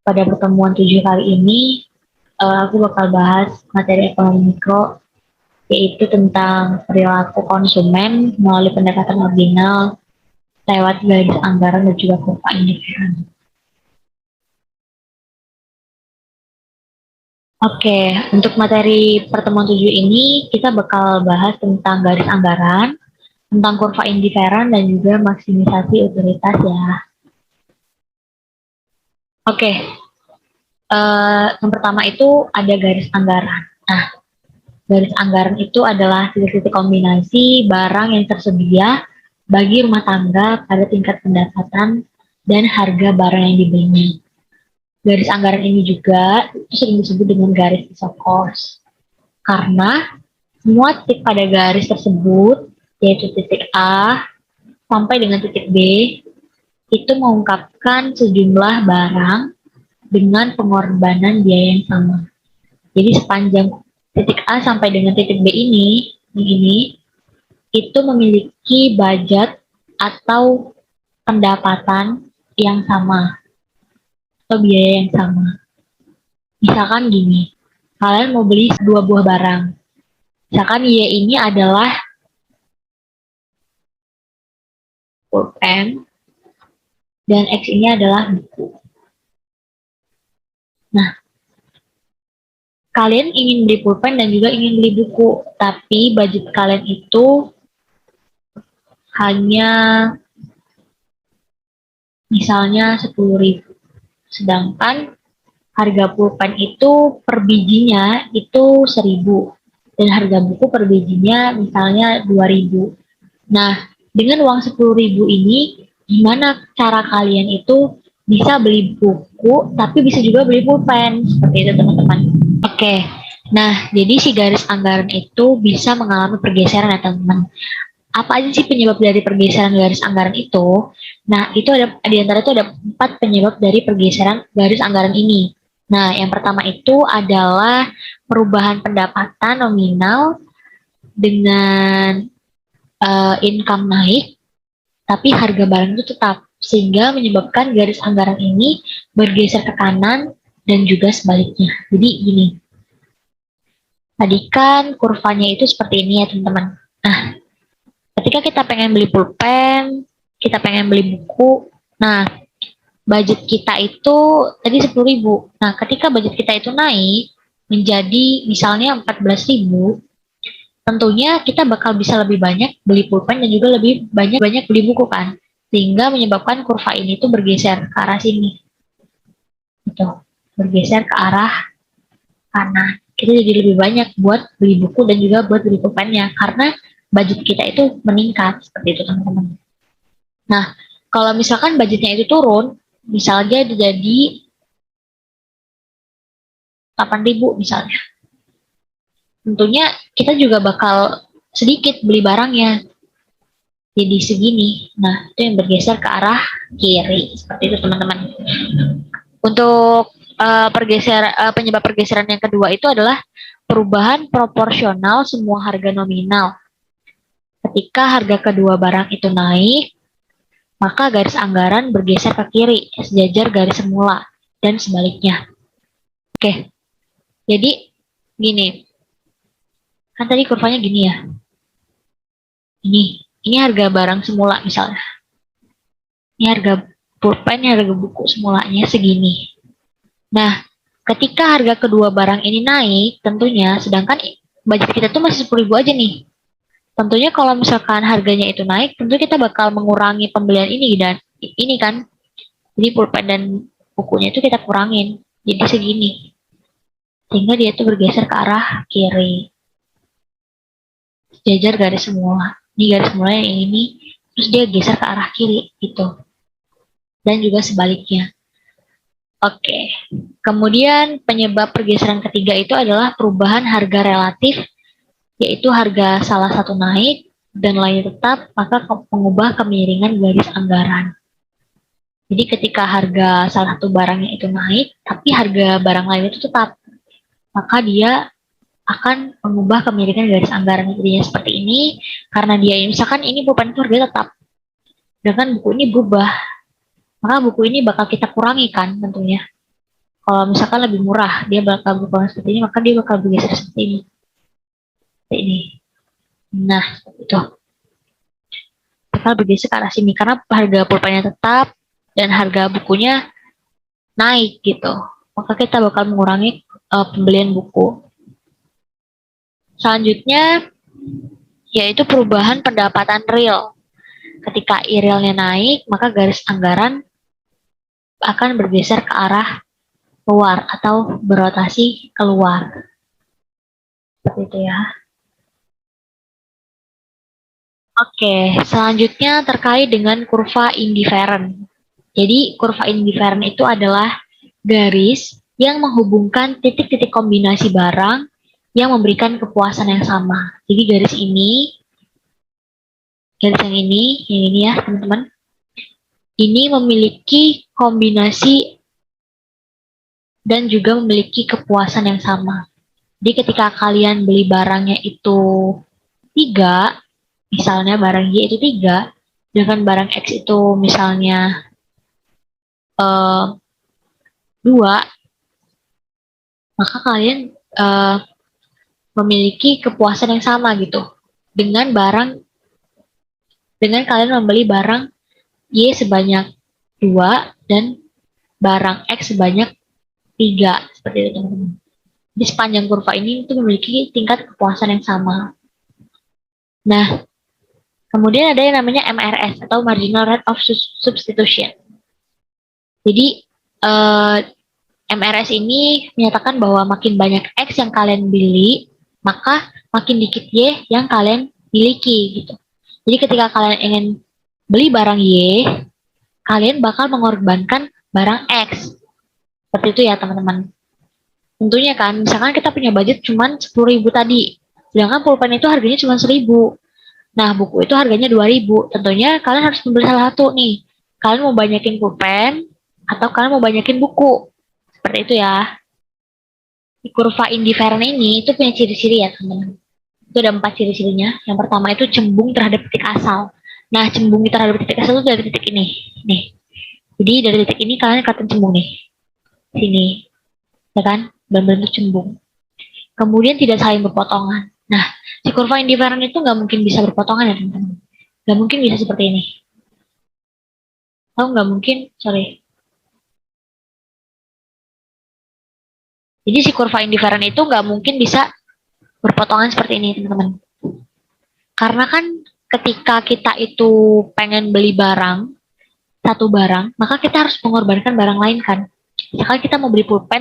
Pada pertemuan 7 kali ini, aku bakal bahas materi ekonomi mikro, yaitu tentang perilaku konsumen melalui pendekatan marginal lewat garis anggaran dan juga kurva indiferent. Oke, untuk materi pertemuan 7 ini kita bakal bahas tentang garis anggaran, tentang kurva indiferent, dan juga maksimisasi utilitas ya. Oke, yang pertama itu ada garis anggaran. Nah, garis anggaran itu adalah titik-titik kombinasi barang yang tersedia bagi rumah tangga pada tingkat pendapatan dan harga barang yang dibelinya. Garis anggaran ini juga itu sering disebut dengan garis isocost. Karena semua titik pada garis tersebut, yaitu titik A sampai dengan titik B, itu mengungkapkan sejumlah barang dengan pengorbanan biaya yang sama. Jadi sepanjang titik A sampai dengan titik B ini itu memiliki budget atau pendapatan yang sama atau biaya yang sama. Misalkan gini, kalian mau beli 2 buah barang. Misalkan Y ini adalah pulpen dan X ini adalah buku. Nah, kalian ingin beli pulpen dan juga ingin beli buku, tapi budget kalian itu hanya misalnya 10.000. Sedangkan harga pulpen itu per bijinya itu 1.000 dan harga buku per bijinya misalnya 2.000. Nah, dengan uang 10.000 ini gimana cara kalian itu bisa beli buku tapi bisa juga beli pulpen seperti itu teman-teman. Oke. Nah, jadi si garis anggaran itu bisa mengalami pergeseran ya teman-teman. Apa aja sih penyebab dari pergeseran garis anggaran itu? Nah, itu ada di antara itu ada 4 penyebab dari pergeseran garis anggaran ini. Nah, yang pertama itu adalah perubahan pendapatan nominal dengan income naik, tapi harga barang itu tetap, sehingga menyebabkan garis anggaran ini bergeser ke kanan dan juga sebaliknya. Jadi gini, tadi kan kurvanya itu seperti ini ya teman-teman. Nah, ketika kita pengen beli pulpen, kita pengen beli buku, nah budget kita itu tadi 10.000. Nah, ketika budget kita itu naik menjadi misalnya 14.000, tentunya kita bakal bisa lebih banyak beli pulpen dan juga lebih banyak beli buku kan. Sehingga menyebabkan kurva ini tuh bergeser ke arah sini. Gitu. Bergeser ke arah kanan. Kita jadi lebih banyak buat beli buku dan juga buat beli pulpennya karena budget kita itu meningkat seperti itu teman-teman. Nah, kalau misalkan budgetnya itu turun, misalnya jadi 8.000 misalnya. Tentunya kita juga bakal sedikit beli barangnya. Jadi segini. Nah, itu yang bergeser ke arah kiri. Seperti itu teman-teman. Untuk penyebab pergeseran yang kedua itu adalah perubahan proporsional semua harga nominal. Ketika harga kedua barang itu naik, maka garis anggaran bergeser ke kiri, sejajar garis semula, dan sebaliknya. Oke, jadi gini, kan tadi kurvanya gini ya. Ini harga barang semula misalnya. Ini harga pulpen, harga buku semulanya segini. Nah, ketika harga kedua barang ini naik, tentunya, sedangkan budget kita tuh masih 10.000 aja nih. Tentunya kalau misalkan harganya itu naik, tentu kita bakal mengurangi pembelian ini dan ini kan. Jadi pulpen dan bukunya itu kita kurangin. Jadi segini. Sehingga dia tuh bergeser ke arah kiri. Jajar garis semula. Ini garis semula yang ini, terus dia geser ke arah kiri gitu. Dan juga sebaliknya. Oke. Kemudian penyebab pergeseran ketiga itu adalah perubahan harga relatif, yaitu harga salah satu naik dan lain tetap, maka mengubah kemiringan garis anggaran. Jadi ketika harga salah satu barangnya itu naik, tapi harga barang lain itu tetap, maka dia akan mengubah kemiringan garis anggaran. Jadinya seperti ini, karena dia misalkan ini pulpen itu harga tetap, dengan buku ini berubah, maka buku ini bakal kita kurangi kan tentunya. Kalau misalkan lebih murah, dia bakal berpeluang seperti ini, maka dia bakal bergeser seperti ini. Seperti ini. Nah, itu. Bakal bergeser ke arah sini karena harga pulpennya tetap dan harga bukunya naik gitu. Maka kita bakal mengurangi pembelian buku. Selanjutnya yaitu perubahan pendapatan real. Ketika realnya naik, maka garis anggaran akan bergeser ke arah keluar atau berotasi keluar. Seperti itu ya. Oke, selanjutnya terkait dengan kurva indifferent. Jadi, kurva indifferent itu adalah garis yang menghubungkan titik-titik kombinasi barang yang memberikan kepuasan yang sama. Jadi, garis yang ini ya, teman-teman. Ini memiliki kombinasi dan juga memiliki kepuasan yang sama. Jadi, ketika kalian beli barangnya itu 3, misalnya barang Y itu 3, dengan barang X itu misalnya 2, maka kalian memiliki kepuasan yang sama gitu dengan kalian membeli barang Y sebanyak 2 dan barang X sebanyak 3, seperti itu teman-teman. Di sepanjang kurva ini itu memiliki tingkat kepuasan yang sama. Nah, kemudian ada yang namanya MRS atau Marginal Rate of Substitution. Jadi MRS ini menyatakan bahwa makin banyak X yang kalian beli, maka makin dikit Y yang kalian miliki gitu. Jadi ketika kalian ingin beli barang Y, kalian bakal mengorbankan barang X. Seperti itu ya teman-teman. Tentunya kan, misalkan kita punya budget cuma 10.000 tadi, sedangkan pulpen itu harganya cuma 1.000. Nah, buku itu harganya 2.000. Tentunya kalian harus membeli salah satu nih. Kalian mau banyakin pulpen atau kalian mau banyakin buku. Seperti itu ya. Di kurva indifferent ini itu punya ciri-ciri ya teman-teman. Itu ada 4 ciri-cirinya. Yang pertama itu cembung terhadap titik asal. Nah, cembung terhadap titik asal itu dari titik ini. Nih. Jadi dari titik ini kalian kelihatan cembung nih. Sini. Ya kan? Benar-benar cembung. Kemudian tidak saling berpotongan. Nah, si kurva indifferent itu nggak mungkin bisa berpotongan ya teman-teman. Nggak mungkin bisa seperti ini. Atau nggak mungkin, sorry. Jadi si kurva indifferent itu nggak mungkin bisa berpotongan seperti ini teman-teman. Karena kan ketika kita itu pengen beli satu barang, maka kita harus mengorbankan barang lain kan. Misalkan kita mau beli pulpen